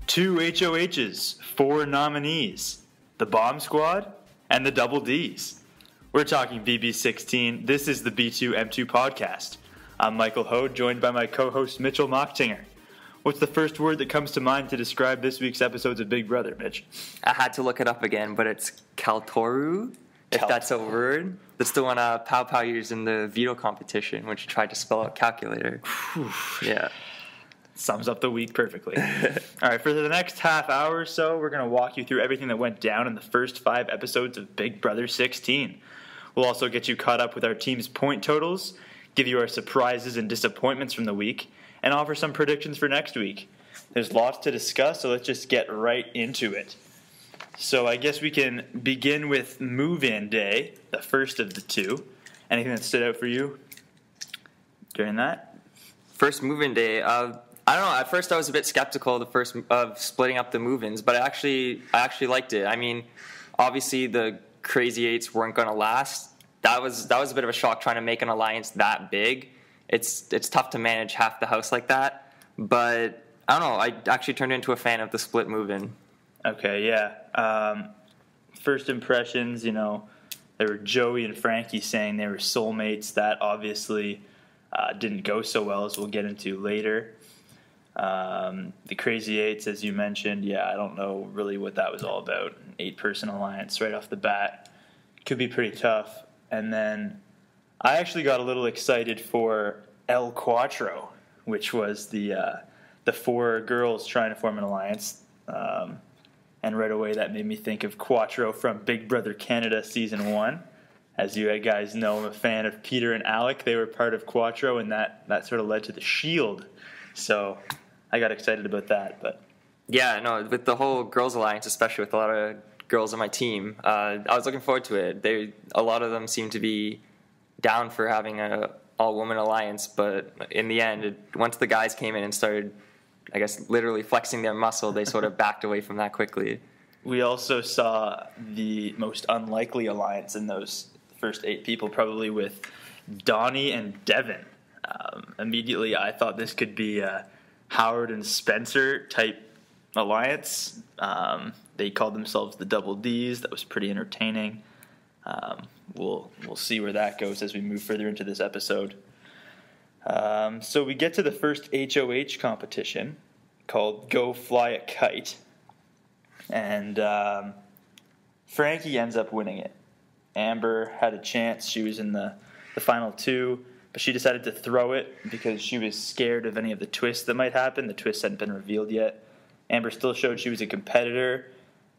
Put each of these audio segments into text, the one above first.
Two HOHs, 4 nominees, the Bomb Squad and the Double Ds. We're talking BB16. This is the B2M2 podcast. I'm Michael Hoad, joined by my co-host Mitchell Machtinger. What's the first word that comes to mind to describe this week's episodes of Big Brother, Mitch? I had to look it up again, but it's Kaltoru, if that's a word. That's the one Pow Pow used in the veto competition, when she tried to spell out calculator. Yeah. Sums up the week perfectly. All right, for the next half hour or so, we're going to walk you through everything that went down in the first 5 episodes of Big Brother 16. We'll also get you caught up with our team's point totals, give you our surprises and disappointments from the week, and offer some predictions for next week. There's lots to discuss, so let's just get right into it. So I guess we can begin with move-in day, the first of the 2. Anything that stood out for you during that? First move-in day, I don't know. At first, I was a bit skeptical of splitting up the move-ins, but I actually liked it. I mean, obviously the Crazy Eights weren't going to last. That was a bit of a shock trying to make an alliance that big. It's tough to manage half the house like that. But I don't know. I actually turned into a fan of the split move-in. Okay, yeah. First impressions, there were Joey and Frankie saying they were soulmates. That obviously didn't go so well, as we'll get into later. The Crazy Eights, as you mentioned, I don't know really what that was all about. An 8-person alliance right off the bat could be pretty tough. And then I actually got a little excited for El Cuatro, which was the 4 girls trying to form an alliance. And right away that made me think of Cuatro from Big Brother Canada Season 1. As you guys know, I'm a fan of Peter and Alec. They were part of Cuatro, and that sort of led to the Shield. So I got excited about that. But yeah, no, with the whole girls alliance, especially with a lot of girls on my team, I was looking forward to it. A lot of them seem to be down for having an all-woman alliance, but in the end, once the guys came in and started, I guess, literally flexing their muscle, they sort of backed away from that quickly. We also saw the most unlikely alliance in those first 8 people, probably with Donnie and Devin. Immediately, I thought this could be a Howard and Spencer type alliance. They called themselves the Double Ds. That was pretty entertaining. We'll see where that goes as we move further into this episode. So we get to the first HOH competition called Go Fly a Kite. And Frankie ends up winning it. Amber had a chance. She was in the final 2. But she decided to throw it because she was scared of any of the twists that might happen. The twists hadn't been revealed yet. Amber still showed she was a competitor.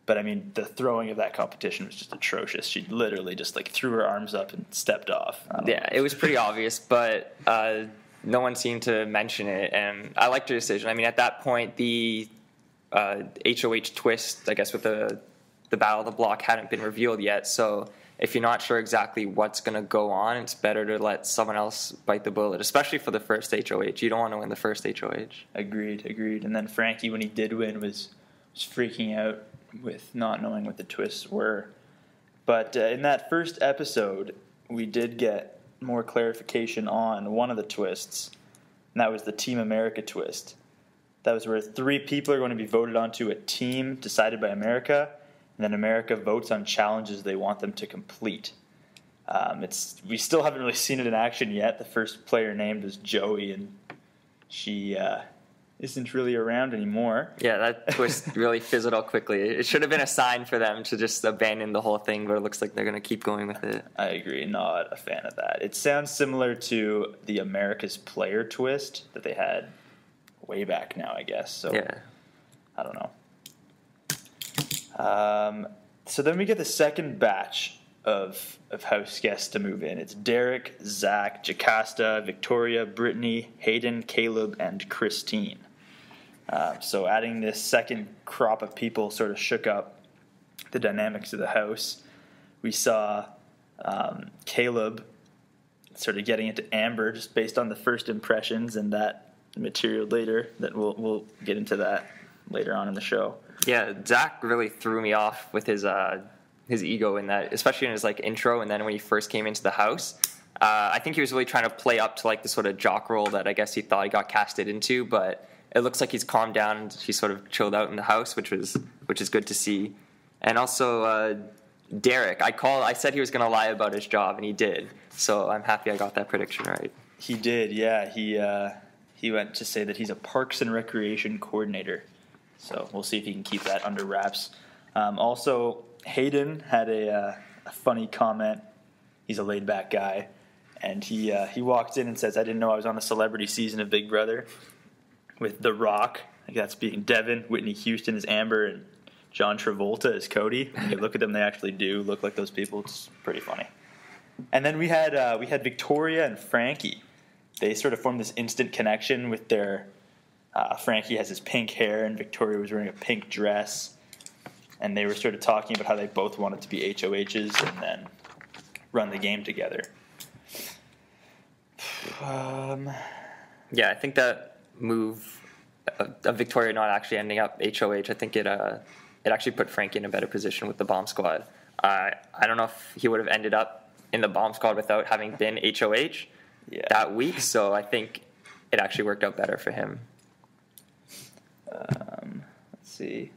But, I mean, the throwing of that competition was just atrocious. She literally just, threw her arms up and stepped off. Yeah, it was pretty obvious, but no one seemed to mention it. And I liked her decision. I mean, at that point, the HOH twist, I guess, with the Battle of the Block hadn't been revealed yet. So if you're not sure exactly what's going to go on, it's better to let someone else bite the bullet, especially for the first HOH. You don't want to win the first HOH. Agreed. And then Frankie, when he did win, was freaking out with not knowing what the twists were. But in that first episode, we did get more clarification on one of the twists, and that was the Team America twist. That was where 3 people are going to be voted onto a team decided by America, and then America votes on challenges they want them to complete. We still haven't really seen it in action yet. The first player named is Joey, and she isn't really around anymore. Yeah, that twist really fizzled out quickly. It should have been a sign for them to just abandon the whole thing, but it looks like they're going to keep going with it. I agree. Not a fan of that. It sounds similar to the America's Player twist that they had way back now, I guess. So yeah. I don't know. So then we get the second batch of house guests to move in. It's Derek, Zach, Jocasta, Victoria, Brittany, Hayden, Caleb, and Christine. So adding this second crop of people sort of shook up the dynamics of the house. We saw Caleb sort of getting into Amber just based on the first impressions and that material later. That we'll get into that later on in the show. Yeah, Zach really threw me off with his ego in that, especially in his like intro, and then when he first came into the house. I think he was really trying to play up to like the sort of jock role that I guess he thought he got casted into, but it looks like he's calmed down and he's sort of chilled out in the house, which is good to see. And also Derek, I said he was going to lie about his job, and he did. So I'm happy I got that prediction right. He did, yeah. He went to say that he's a Parks and Recreation coordinator. So we'll see if he can keep that under wraps. Also, Hayden had a funny comment. He's a laid-back guy. And he walked in and says, "I didn't know I was on a celebrity season of Big Brother," with The Rock. Like that's being Devin, Whitney Houston as Amber, and John Travolta as Cody. When you look at them, they actually do look like those people. It's pretty funny. And then we had Victoria and Frankie. They sort of formed this instant connection with their. Frankie has his pink hair, and Victoria was wearing a pink dress. And they were sort of talking about how they both wanted to be HOHs and then run the game together. Yeah, I think that move of Victoria not actually ending up HOH, I think it actually put Frankie in a better position with the bomb squad. I don't know if he would have ended up in the bomb squad without having been HOH that week, so I think it actually worked out better for him. Let's see.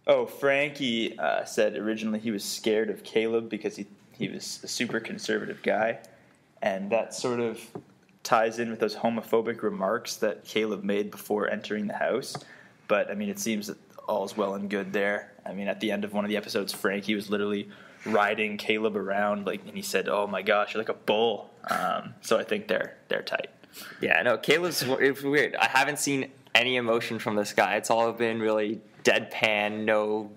Oh, Frankie said originally he was scared of Caleb because he was a super conservative guy, and that sort of ties in with those homophobic remarks that Caleb made before entering the house. But, I mean, it seems that all's well and good there. I mean, at the end of one of the episodes, Frankie was literally riding Caleb around, and he said, "Oh my gosh, you're like a bull." So I think they're tight. Yeah, no, Caleb's it's weird. I haven't seen any emotion from this guy. It's all been really deadpan, no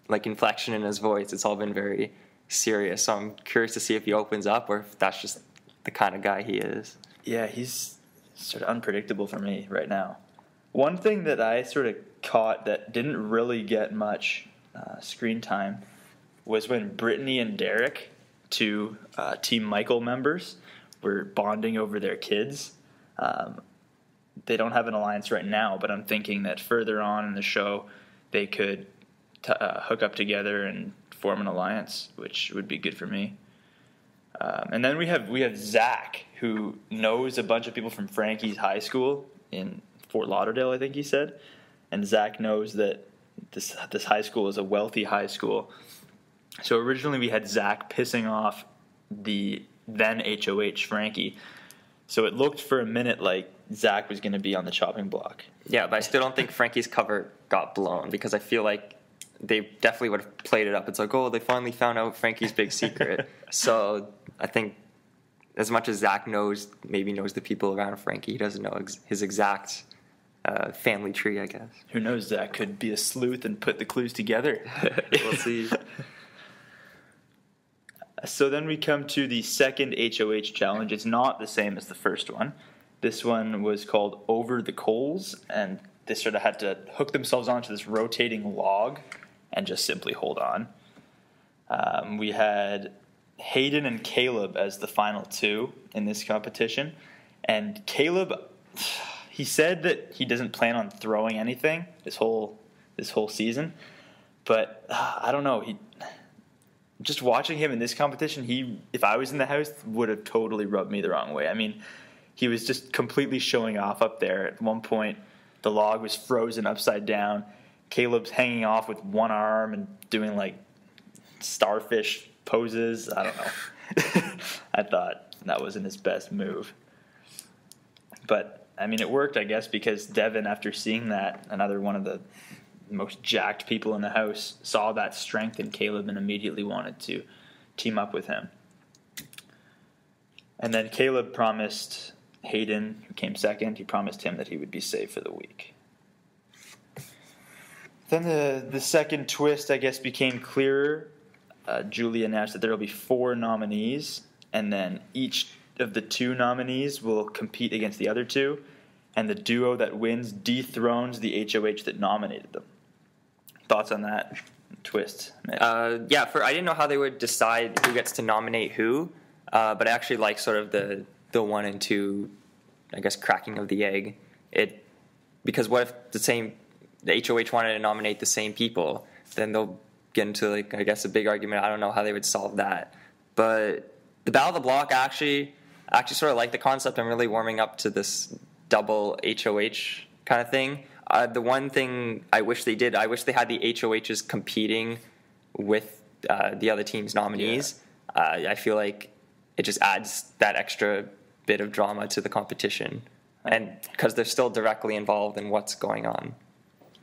inflection in his voice. It's all been very serious. So I'm curious to see if he opens up or if that's just the kind of guy he is. Yeah, he's sort of unpredictable for me right now. One thing that I sort of caught that didn't really get much screen time was when Brittany and Derek, two Team Michael members, were bonding over their kids. They don't have an alliance right now, but I'm thinking that further on in the show they could hook up together and form an alliance, which would be good for me. And then we have Zach, who knows a bunch of people from Frankie's high school in Fort Lauderdale, I think he said. And Zach knows that this high school is a wealthy high school. So originally we had Zach pissing off the then HOH Frankie. So it looked for a minute like Zach was going to be on the chopping block. Yeah, but I still don't think Frankie's cover got blown because I feel like they definitely would have played it up. It's like, oh, they finally found out Frankie's big secret. So I think as much as Zach knows the people around Frankie, he doesn't know his exact family tree, I guess. Who knows? Zach could be a sleuth and put the clues together. We'll see. So then we come to the second HOH challenge. It's not the same as the first one. This one was called Over the Coals, and they sort of had to hook themselves onto this rotating log and just simply hold on. We had Hayden and Caleb as the final two in this competition. And Caleb, he said that he doesn't plan on throwing anything this whole season. But I don't know. Just watching him in this competition, if I was in the house, would have totally rubbed me the wrong way. I mean, he was just completely showing off up there. At one point, the log was frozen upside down. Caleb's hanging off with one arm and doing starfish poses. I don't know. I thought that wasn't his best move. But, I mean, it worked, I guess, because Devin, after seeing that, another one of the most jacked people in the house, saw that strength in Caleb and immediately wanted to team up with him. And then Caleb promised Hayden, who came second, he promised him that he would be safe for the week. Then the second twist, I guess, became clearer. Julie announced that there will be 4 nominees, and then each of the 2 nominees will compete against the other 2, and the duo that wins dethrones the HOH that nominated them. thoughts on that twist? I didn't know how they would decide who gets to nominate who, but I actually like sort of the 1 and 2, I guess, cracking of the egg. Because what if the HOH wanted to nominate the same people? Then they'll get into, like, I guess, a big argument. I don't know how they would solve that. But the Battle of the Block, I actually sort of like the concept. I'm really warming up to this double HOH kind of thing. The one thing I wish they did, I wish they had the HOHs competing with the other team's nominees. Yeah. I feel like it just adds that extra bit of drama to the competition, and because they're still directly involved in what's going on.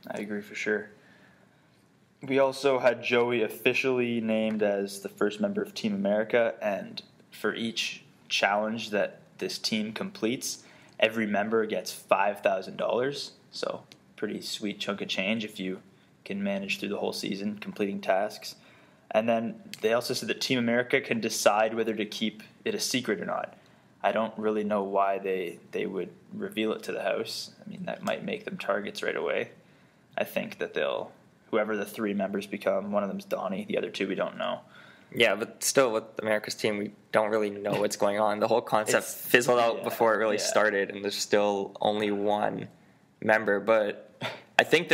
I agree for sure. We also had Joey officially named as the first member of Team America, and for each challenge that this team completes, every member gets $5,000. So pretty sweet chunk of change if you can manage through the whole season completing tasks. And then they also said that Team America can decide whether to keep it a secret or not. I don't really know why they would reveal it to the house. I mean, that might make them targets right away. I think that whoever the 3 members become, one of them's Donnie, the other 2 we don't know. Yeah, but still with America's team, we don't really know what's going on. The whole concept fizzled out before it really started, and there's still only 1 member. But I think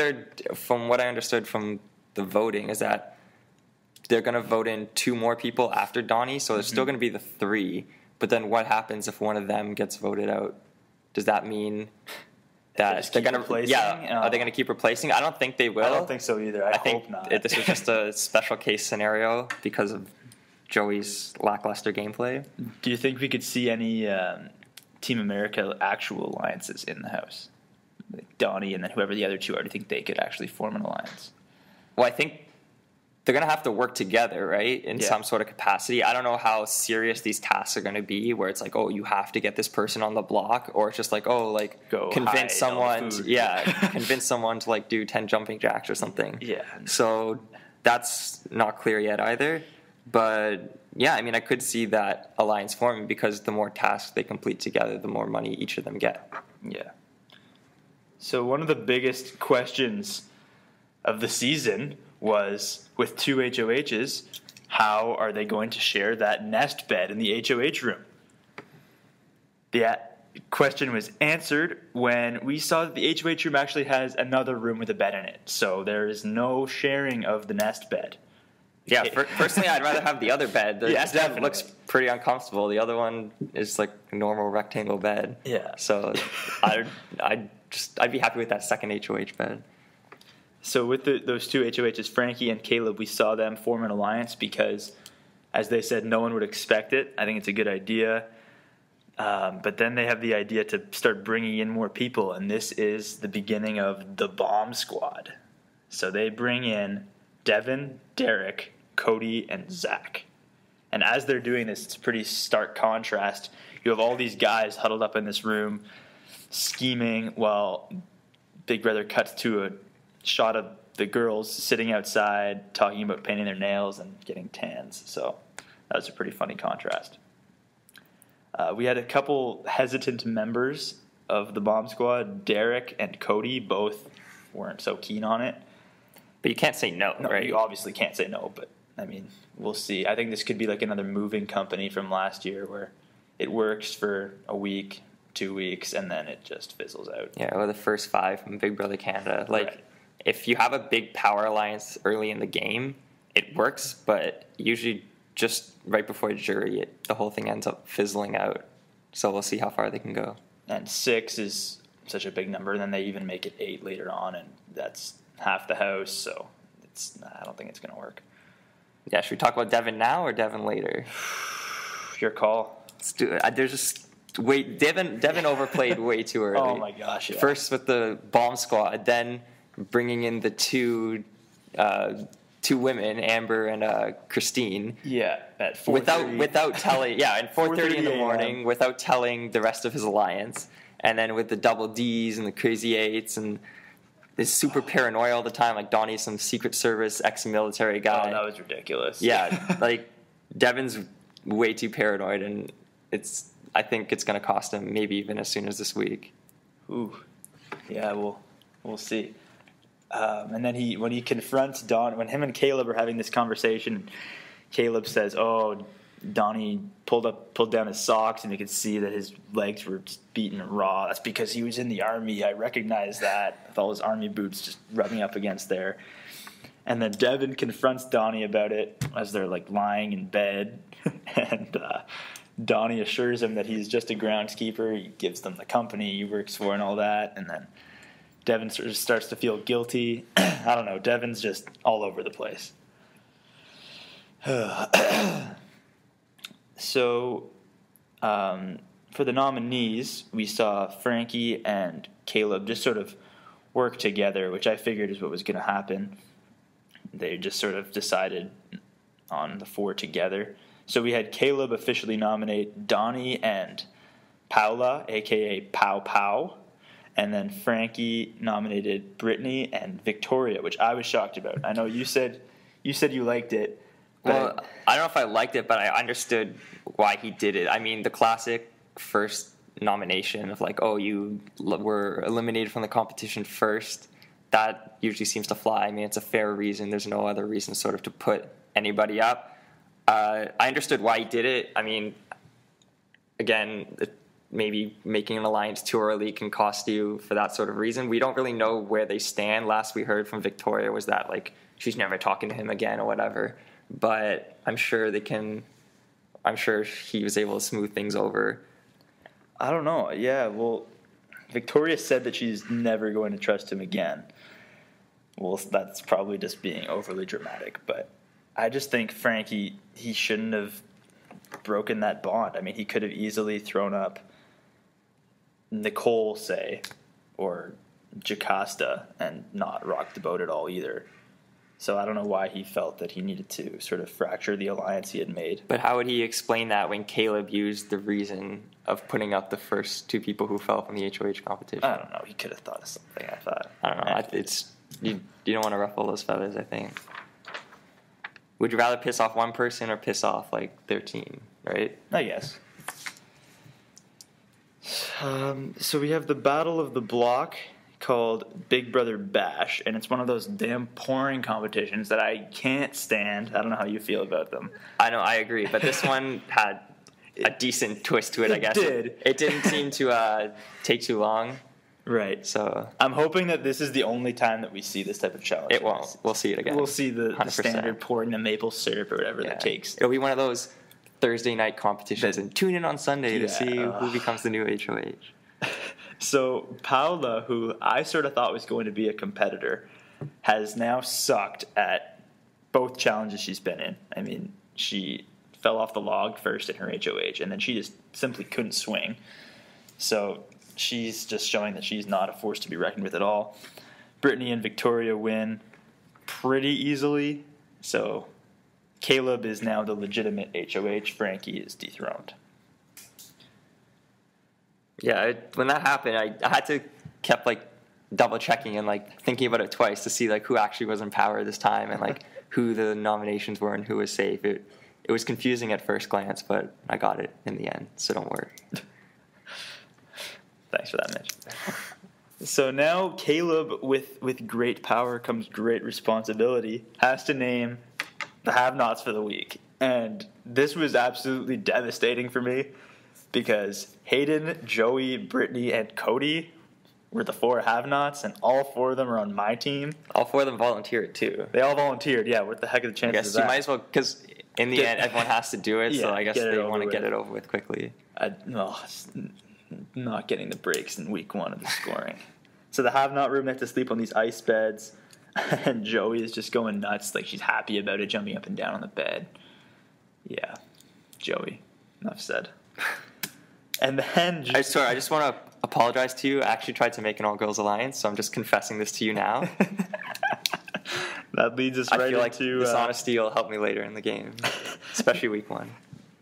from what I understood from the voting, is that they're going to vote in 2 more people after Donnie, so there's still going to be the 3. But then what happens if one of them gets voted out? Does that mean that they're going to replacing? Are they going to keep replacing? I don't think they will. I don't think so either. I think hope not. This is just a special case scenario because of Joey's lackluster gameplay. Do you think we could see any Team America actual alliances in the house? Like Donnie and then whoever the other 2 are, do you think they could actually form an alliance? Well, I think they're going to have to work together, right, in some sort of capacity. I don't know how serious these tasks are going to be, where it's like, oh, you have to get this person on the block, or it's just like, oh, like, convince someone to, like, do 10 jumping jacks or something. Yeah. So that's not clear yet either. But, yeah, I mean, I could see that alliance forming because the more tasks they complete together, the more money each of them get. Yeah. So one of the biggest questions of the season was, with 2 HOHs, how are they going to share that nest bed in the HOH room? The question was answered when we saw that the HOH room actually has another room with a bed in it. So there is no sharing of the nest bed. Yeah, personally, I'd rather have the other bed. The nest bed looks pretty uncomfortable. The other one is like a normal rectangle bed. Yeah. So I'd be happy with that second HOH bed. So with those 2 HOHs, Frankie and Caleb, we saw them form an alliance because, as they said, no one would expect it. I think it's a good idea. But then they have the idea to start bringing in more people, and this is the beginning of the Bomb Squad. So they bring in Devin, Derek, Cody, and Zach. And as they're doing this, it's a pretty stark contrast. You have all these guys huddled up in this room scheming while Big Brother cuts to a shot of the girls sitting outside talking about painting their nails and getting tans. So that was a pretty funny contrast. We had a couple hesitant members of the Bomb Squad. Derek and Cody both weren't so keen on it. But you can't say no, right? You obviously can't say no, but I mean, we'll see. I think this could be like another moving company from last year where it works for a week, 2 weeks, and then it just fizzles out. Yeah, or the first 5 from Big Brother Canada. Like, if you have a big power alliance early in the game, it works, but usually just right before jury, the whole thing ends up fizzling out. So we'll see how far they can go. And 6 is such a big number, and then they even make it 8 later on, and that's half the house, so I don't think it's going to work. Yeah, should we talk about Devin now or Devin later? Your call. Let's do it. There's just Devin overplayed way too early. Oh my gosh! Yeah. First with the Bomb Squad, then bringing in the two women, Amber and Christine. Yeah, at 4:30. without telling. Yeah, at 4:30 in the morning, without telling the rest of his alliance, and then with the double Ds and the crazy 8s and. Is super paranoid all the time, like Donnie's some Secret Service ex-military guy. Oh, that was ridiculous. Yeah, like Devin's way too paranoid, and I think it's going to cost him maybe even as soon as this week. Ooh, yeah, we'll see. And then when he confronts Don, when him and Caleb are having this conversation, Caleb says, "Oh, Donnie pulled down his socks, and you could see that his legs were just beaten raw. That's because he was in the army. I recognize that with all his army boots just rubbing up against there." And then Devin confronts Donnie about it as they're like lying in bed, and Donnie assures him that he's just a groundskeeper. He gives them the company he works for and all that, and then Devin sort of starts to feel guilty. I don't know. Devin's just all over the place. So, for the nominees, we saw Frankie and Caleb just sort of work together, which I figured is what was going to happen. They just sort of decided on the 4 together. So we had Caleb officially nominate Donnie and Paula, a.k.a. Pow Pow. And then Frankie nominated Brittany and Victoria, which I was shocked about. I know you said you liked it. Well, I don't know if I liked it, but I understood why he did it. I mean, the classic first nomination of like, oh, you were eliminated from the competition first, that usually seems to fly. I mean, it's a fair reason. There's no other reason sort of to put anybody up. I understood why he did it. I mean, again, maybe making an alliance too early can cost you for that sort of reason. We don't really know where they stand. Last we heard from Victoria was that like she's never talking to him again or whatever. But I'm sure he was able to smooth things over. I don't know. Yeah, well, Victoria said that she's never going to trust him again. Well, that's probably just being overly dramatic, but I just think Frankie, he shouldn't have broken that bond. I mean, he could have easily thrown up Nicole, say, or Jocasta and not rocked the boat at all either. So I don't know why he felt that he needed to sort of fracture the alliance he had made. But how would he explain that when Caleb used the reason of putting up the first 2 people who fell from the HOH competition? I don't know. He could have thought of something, I thought. I don't know. It's you don't want to ruffle those feathers, I think. Would you rather piss off one person or piss off like their team, right? I guess. So we have the Battle of the Block called Big Brother Bash, and it's one of those damn pouring competitions that I can't stand. I don't know how you feel about them. I know, I agree, but this one had a decent twist to it, I guess. It didn't seem to take too long. Right. So I'm hoping that this is the only time that we see this type of challenge. It won't. We'll see it again. We'll see the standard pouring the maple syrup or whatever that takes. It'll be one of those Thursday night competitions, and tune in on Sunday to see who becomes the new HOH. So Paula, who I sort of thought was going to be a competitor, has now sucked at both challenges she's been in. I mean, she fell off the log first in her HOH, and then she just simply couldn't swing. So she's just showing that she's not a force to be reckoned with at all. Brittany and Victoria win pretty easily. So Caleb is now the legitimate HOH. Frankie is dethroned. Yeah, when that happened, I had to kept like double checking and like thinking about it twice to see like who actually was in power this time and like who the nominations were and who was safe. It was confusing at first glance, but I got it in the end, so don't worry. Thanks for that, Mitch. So now Caleb, with great power comes great responsibility, has to name the have-nots for the week. And this was absolutely devastating for me because Hayden, Joey, Brittany, and Cody were the 4 have-nots, and all 4 of them are on my team. All 4 of them volunteered, too. They all volunteered, yeah. What the heck are the chances of that? You might as well, because in the end, everyone has to do it, so I guess they want to get it over with quickly. Not getting the breaks in week 1 of the scoring. So the have-not room, they have to sleep on these ice beds, and Joey is just going nuts. Like, she's happy about it, jumping up and down on the bed. Yeah, Joey. Enough said. And then... I just want to apologize to you. I actually tried to make an all-girls alliance, so I'm just confessing this to you now. That leads us right into... I feel like this honesty will help me later in the game, especially week 1.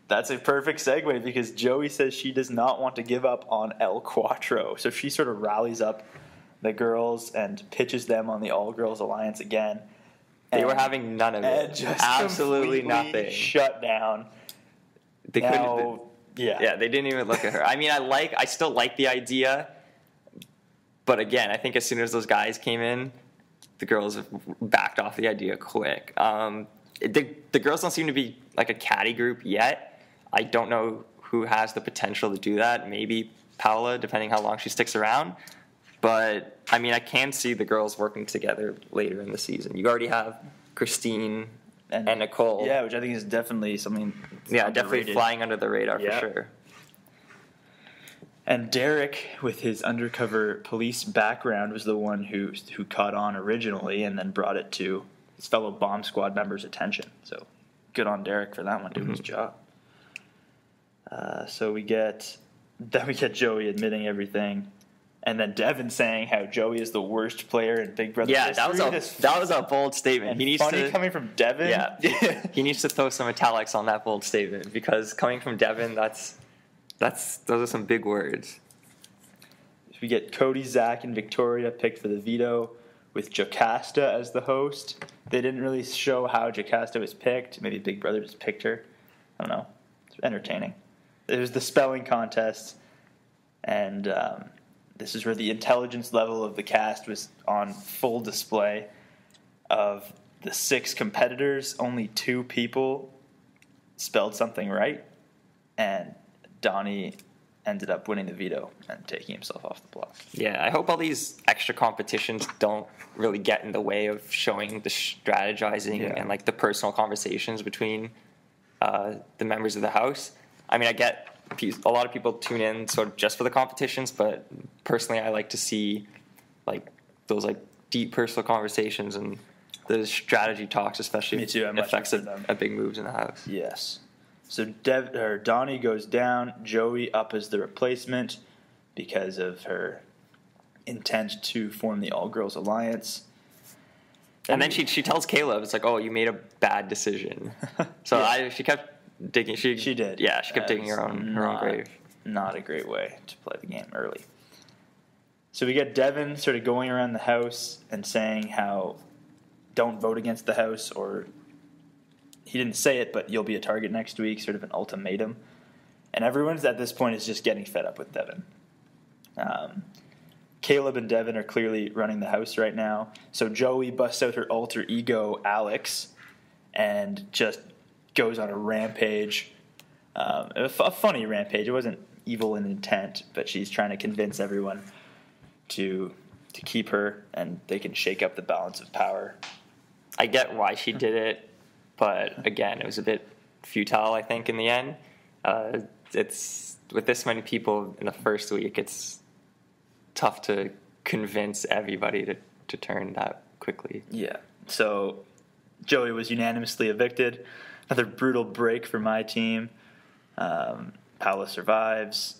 That's a perfect segue because Joey says she does not want to give up on El Cuatro. So she sort of rallies up the girls and pitches them on the all-girls alliance again. They were having none of it. Just absolutely nothing. Shut down. They couldn't. Yeah, they didn't even look at her. I mean, I still like the idea, but again, I think as soon as those guys came in, the girls have backed off the idea quick. The girls don't seem to be like a catty group yet. I don't know who has the potential to do that. Maybe Paula, depending how long she sticks around. But, I mean, I can see the girls working together later in the season. You already have Christine and Nicole. Yeah, which I think is definitely something definitely flying under the radar for sure. And Derek, with his undercover police background, was the one who caught on originally and then brought it to his fellow bomb squad members' attention. So good on Derek for that one, doing his job. So we get Joey admitting everything, and then Devin saying how Joey is the worst player in Big Brother history. That was a bold statement. He needs coming from Devin. Yeah, he needs to throw some italics on that bold statement, because coming from Devin, those are some big words. We get Cody, Zach, and Victoria picked for the veto, with Jocasta as the host. They didn't really show how Jocasta was picked. Maybe Big Brother just picked her. I don't know. It's entertaining. It was the spelling contest, and this is where the intelligence level of the cast was on full display. Of the 6 competitors, only 2 people spelled something right, and Donnie ended up winning the veto and taking himself off the block. Yeah, I hope all these extra competitions don't really get in the way of showing the strategizing and like the personal conversations between the members of the house. I mean, I get a lot of people tune in sort of just for the competitions, but personally, I like to see like those like deep personal conversations and the strategy talks, especially if it affects a big moves in the house. Yes. So Donnie goes down, Joey up as the replacement because of her intent to form the all-girls alliance. And then she tells Caleb, it's like, oh, you made a bad decision. So she kept digging. She did. Yeah, she kept digging her own grave. Not a great way to play the game early. So we get Devin sort of going around the house and saying how don't vote against the house, or he didn't say it, but you'll be a target next week, sort of an ultimatum. And everyone's at this point is just getting fed up with Devin. Caleb and Devin are clearly running the house right now. So Joey busts out her alter ego, Alex, and just goes on a rampage. A funny rampage. It wasn't evil in intent, but she's trying to convince everyone to keep her, and they can shake up the balance of power. I get why she did it, but again, it was a bit futile, I think, in the end. It's with this many people in the first week, it's tough to convince everybody to turn that quickly. Yeah. So Joey was unanimously evicted. Another brutal break for my team. Paula survives.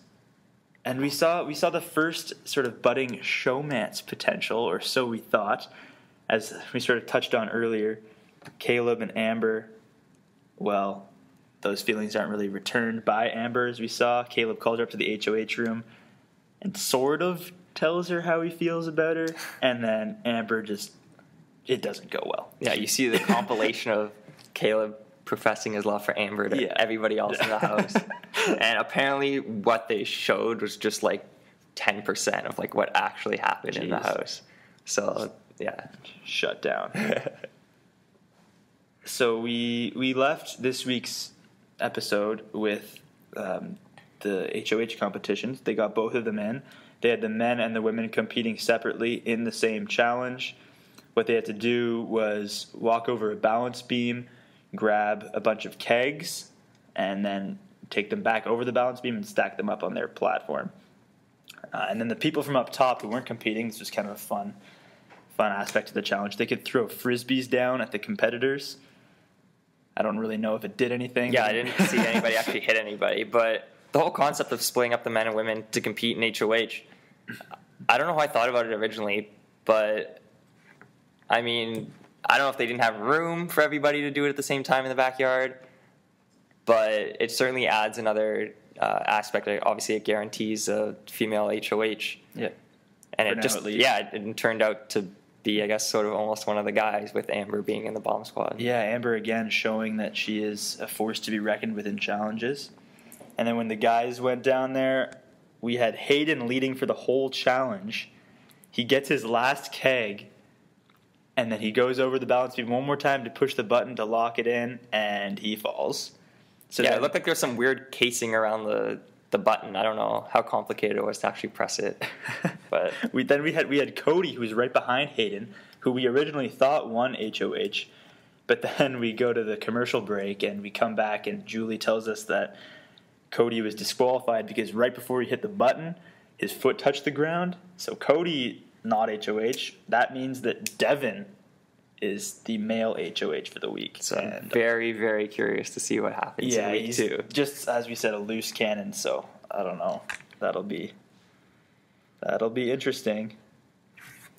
And we saw the first sort of budding showmance potential, or so we thought, as we sort of touched on earlier. Caleb and Amber, well, those feelings aren't really returned by Amber, as we saw. Caleb calls her up to the HOH room and sort of tells her how he feels about her, and then Amber it doesn't go well. Yeah, you see the compilation of Caleb professing his love for Amber to everybody else in the house. And apparently what they showed was just like 10% of like what actually happened in the house. So, yeah. Shut down. So we left this week's episode with the HOH competitions. They got both of them in. They had the men and the women competing separately in the same challenge. What they had to do was walk over a balance beam, grab a bunch of kegs, and then take them back over the balance beam and stack them up on their platform. And then the people from up top who weren't competing, this was kind of a fun aspect of the challenge. They could throw frisbees down at the competitors. I don't really know if it did anything. Yeah, I didn't see anybody actually hit anybody, but the whole concept of splitting up the men and women to compete in HOH, I don't know how I thought about it originally, but I mean, I don't know if they didn't have room for everybody to do it at the same time in the backyard, but it certainly adds another aspect. Obviously, it guarantees a female HOH. Yeah. And it turned out to be, I guess, sort of almost one of the guys, with Amber being in the bomb squad. Yeah, Amber again showing that she is a force to be reckoned with in challenges. And then when the guys went down there, we had Hayden leading for the whole challenge. He gets his last keg, and then he goes over the balance beam one more time to push the button to lock it in, and he falls. So yeah, it looked like there was some weird casing around the button. I don't know how complicated it was to actually press it. But we had Cody, who was right behind Hayden, who we originally thought won HOH. But then we go to the commercial break, and we come back, and Julie tells us that Cody was disqualified because right before he hit the button, his foot touched the ground. So Cody, not HOH. That means that Devin is the male HOH for the week. So I'm very, very curious to see what happens in week 2. Just as we said, a loose cannon, so I don't know. That'll be interesting.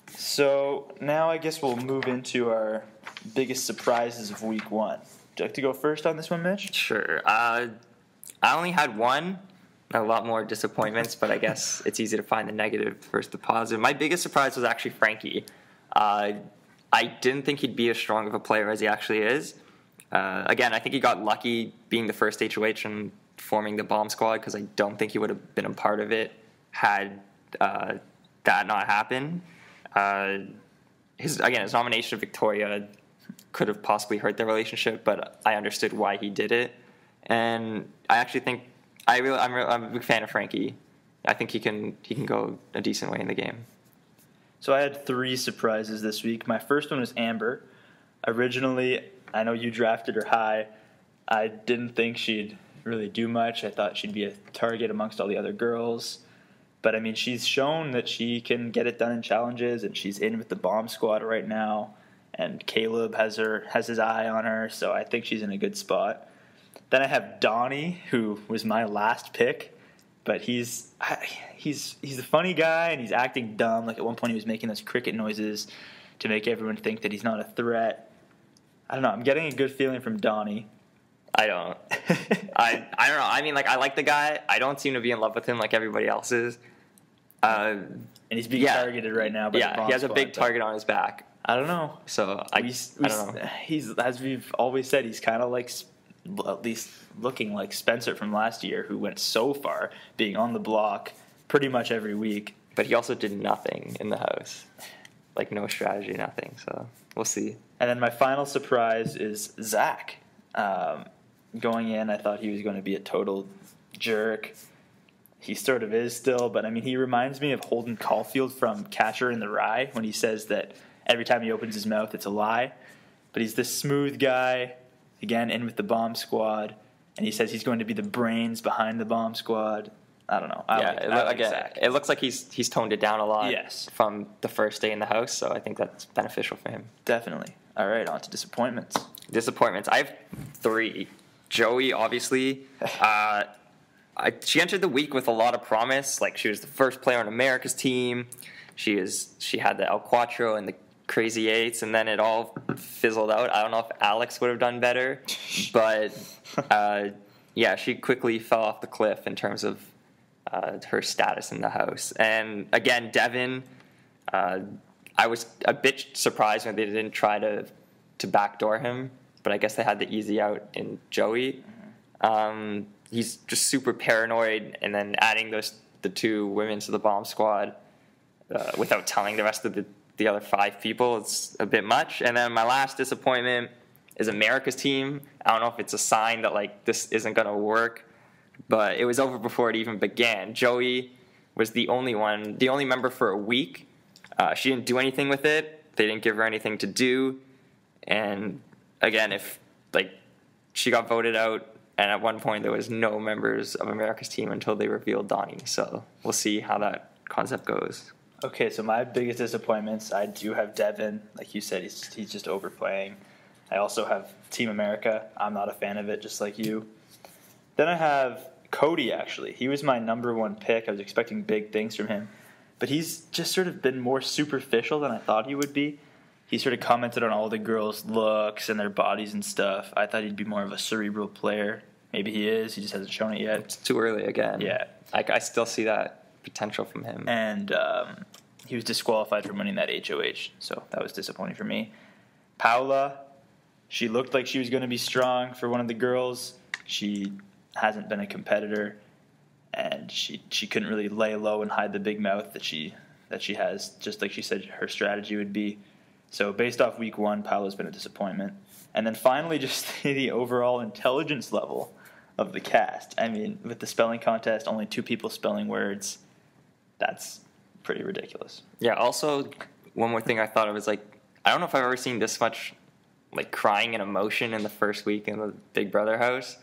So now I guess we'll move into our biggest surprises of week 1. Would you like to go first on this one, Mitch? Sure. I only had one. A lot more disappointments, but I guess it's easy to find the negative versus the positive. My biggest surprise was actually Frankie. I didn't think he'd be as strong of a player as he actually is. Again, I think he got lucky being the first HOH and forming the bomb squad, because I don't think he would have been a part of it had that not happened. His nomination of Victoria could have possibly hurt their relationship, but I understood why he did it. And I actually think I'm a big fan of Frankie. I think he can go a decent way in the game. So I had 3 surprises this week. My first one was Amber. Originally, I know you drafted her high. I didn't think she'd really do much. I thought she'd be a target amongst all the other girls. But, I mean, she's shown that she can get it done in challenges, and she's in with the bomb squad right now. And Caleb has his eye on her, so I think she's in a good spot. Then I have Donnie, who was my last pick, but he's a funny guy, and he's acting dumb. Like, at one point he was making those cricket noises to make everyone think that he's not a threat. I don't know. I'm getting a good feeling from Donnie. I don't. I don't know. I mean, like, I like the guy. I don't seem to be in love with him like everybody else is. And he's being targeted right now by the bomb he has squad, a big target on his back. I don't know. So I don't know. He's, as we've always said, he's kind of like, at least looking like Spencer from last year, who went so far, being on the block pretty much every week. But he also did nothing in the house. Like, no strategy, nothing. So we'll see. And then my final surprise is Zach. Going in, I thought he was going to be a total jerk. He sort of is still, but I mean, he reminds me of Holden Caulfield from Catcher in the Rye when he says that every time he opens his mouth, it's a lie. But he's this smooth guy, again, in with the bomb squad, and he says he's going to be the brains behind the bomb squad. I don't know. It looks like he's toned it down a lot from the first day in the house, so I think that's beneficial for him. Definitely. All right, on to disappointments. I have 3. Joey, obviously. She entered the week with a lot of promise. Like, she was the first player on America's team. She had the El Cuatro and the Crazy Eights, and then it all fizzled out. I don't know if Alex would have done better, but she quickly fell off the cliff in terms of her status in the house. And again, Devin, I was a bit surprised when they didn't try to backdoor him, but I guess they had the easy out in Joey. He's just super paranoid, and then adding the 2 women to the bomb squad without telling the rest of the other 5 people, it's a bit much. And then my last disappointment is America's team. I don't know if it's a sign that, like, this isn't going to work, but it was over before it even began. Joey was the only member for a week. She didn't do anything with it. They didn't give her anything to do. And again, she got voted out, and at one point there was no members of America's team until they revealed Donnie. So we'll see how that concept goes. Okay, so my biggest disappointments, I do have Devin. Like you said, he's just overplaying. I also have Team America. I'm not a fan of it, just like you. Then I have Cody, actually. He was my number 1 pick. I was expecting big things from him. But he's just sort of been more superficial than I thought he would be. He sort of commented on all the girls' looks and their bodies and stuff. I thought he'd be more of a cerebral player. Maybe he is. He just hasn't shown it yet. It's too early again. Yeah. I still see that potential from him. And he was disqualified from winning that HOH, so that was disappointing for me. Paula, she looked like she was going to be strong for one of the girls. She hasn't been a competitor, and she couldn't really lay low and hide the big mouth that she has, just like she said her strategy would be. So based off week 1, Paolo's been a disappointment. And then finally, just the overall intelligence level of the cast. I mean, with the spelling contest, only 2 people spelling words. That's pretty ridiculous. Yeah, also, one more thing I thought of was, like, I don't know if I've ever seen this much, like, crying and emotion in the first week in the Big Brother house.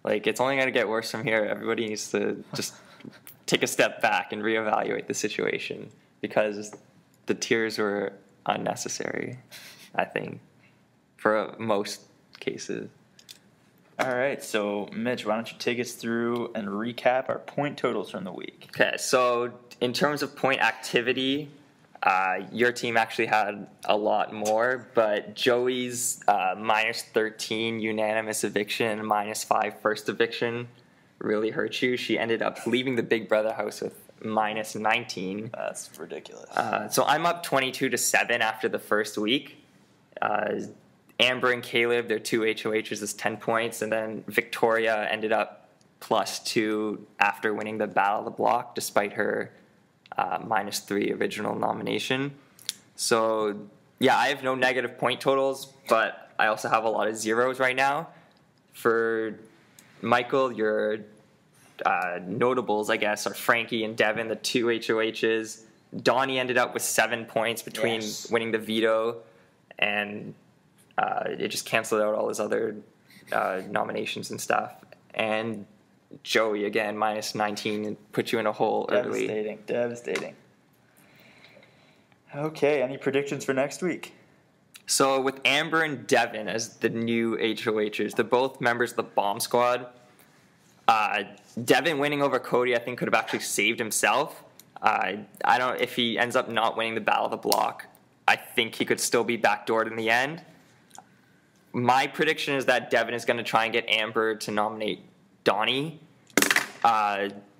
Like, it's only going to get worse from here. Everybody needs to just take a step back and reevaluate the situation because the tears were unnecessary, I think, for most cases. All right, so Mitch, why don't you take us through and recap our point totals from the week? Okay, so in terms of point activity, your team actually had a lot more, but Joey's minus 13 unanimous eviction, minus 5 first eviction really hurt you. She ended up leaving the Big Brother house with minus 19. That's ridiculous. So I'm up 22-7 after the first week. Amber and Caleb, their 2 HOHs is 10 points, and then Victoria ended up plus 2 after winning the Battle of the Block, despite her minus 3 original nomination. So, yeah, I have no negative point totals, but I also have a lot of zeros right now. For Michael, your notables, I guess, are Frankie and Devin, the 2 HOHs. Donnie ended up with 7 points between winning the veto, and it just canceled out all his other nominations and stuff. And Joey, again, minus 19 and put you in a hole early. Devastating. Okay, any predictions for next week? So with Amber and Devin as the new HOHs, they're both members of the Bomb Squad. Devin winning over Cody, I think, could have actually saved himself. I don't. If he ends up not winning the Battle of the Block, I think he could still be backdoored in the end. My prediction is that Devin is going to try and get Amber to nominate Donnie,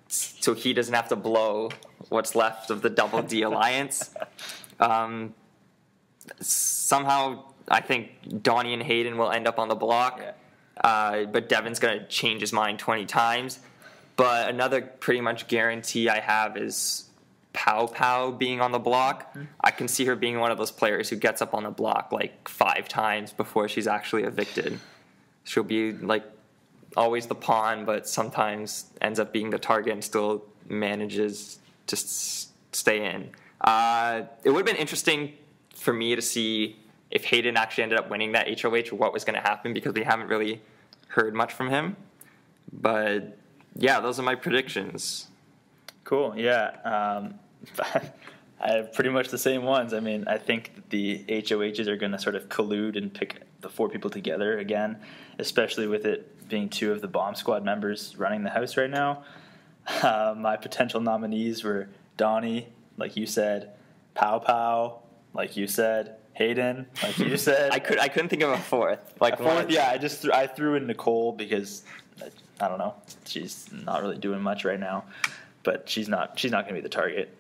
so he doesn't have to blow what's left of the Double D alliance. Somehow, I think Donnie and Hayden will end up on the block, but Devin's going to change his mind 20 times. But another pretty much guarantee I have is Pow Pow being on the block. I can see her being one of those players who gets up on the block like 5 times before she's actually evicted. She'll be like always the pawn, but sometimes ends up being the target and still manages to stay in. It would have been interesting for me to see if Hayden actually ended up winning that HOH, what was going to happen, because we haven't really heard much from him. But yeah, those are my predictions. Cool, yeah. I have pretty much the same ones. I mean, I think that the HOHs are going to sort of collude and pick the 4 people together again, especially with it being 2 of the Bomb Squad members running the house right now. My potential nominees were Donnie, like you said, Pow Pow, like you said, Hayden, like you said. I couldn't think of a 4th. Like a 4th, yeah. I threw in Nicole because I don't know, she's not really doing much right now, but she's not going to be the target.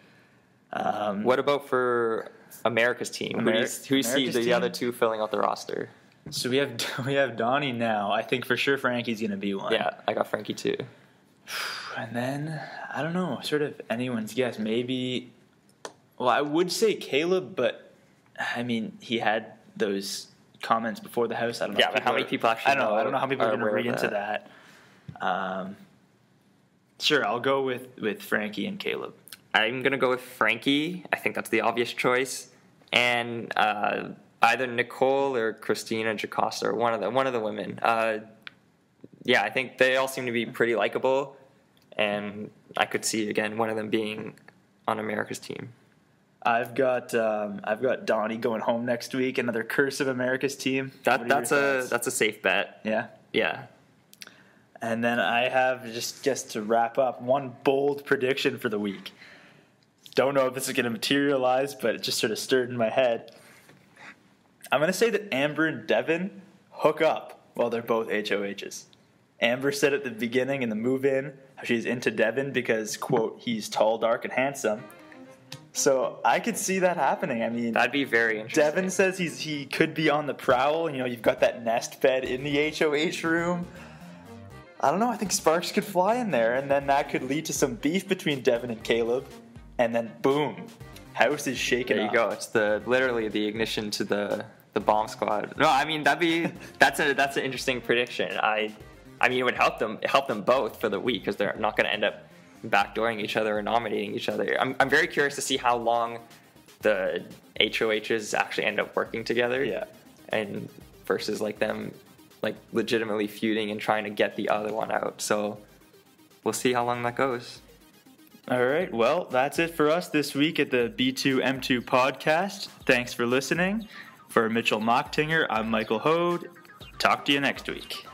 What about for America's team? Who do you see the other 2 filling out the roster? So we have Donnie now. I think for sure Frankie's going to be one. Yeah, I got Frankie too. And then, I don't know, sort of anyone's guess. Maybe, well, I would say Caleb, but, I mean, he had those comments before the house. I don't know. Yeah, but how many people actually know? I don't know how people are going to read into that. Sure, I'll go with Frankie and Caleb. I'm going to go with Frankie. I think that's the obvious choice. And either Nicole or Christina Jocasta, or one of the women. Yeah, I think they all seem to be pretty likable, and I could see again one of them being on America's team. I've got Donnie going home next week. Another curse of America's team. That's a safe bet. Yeah. Yeah. And then I have, just to wrap up, one bold prediction for the week. Don't know if this is going to materialize, but it just sort of stirred in my head. I'm going to say that Amber and Devin hook up while they're both HOHs. Amber said at the beginning in the move-in how she's into Devin because, quote, he's tall, dark, and handsome. So I could see that happening. I mean, that'd be very interesting. Devin says he could be on the prowl. You know, you've got that nest bed in the HOH room. I don't know. I think sparks could fly in there, and then that could lead to some beef between Devin and Caleb. And then, boom, House is shaking. There you go. It's literally the ignition to the bomb squad. No, I mean that's an interesting prediction. I mean it would help them both for the week because they're not going to end up backdooring each other or nominating each other. I'm very curious to see how long the HOHs actually end up working together. Yeah. And versus like them like legitimately feuding and trying to get the other one out. So we'll see how long that goes. All right. Well, that's it for us this week at the B2M2 podcast. Thanks for listening. For Mitchell Machtinger, I'm Michael Hoad. Talk to you next week.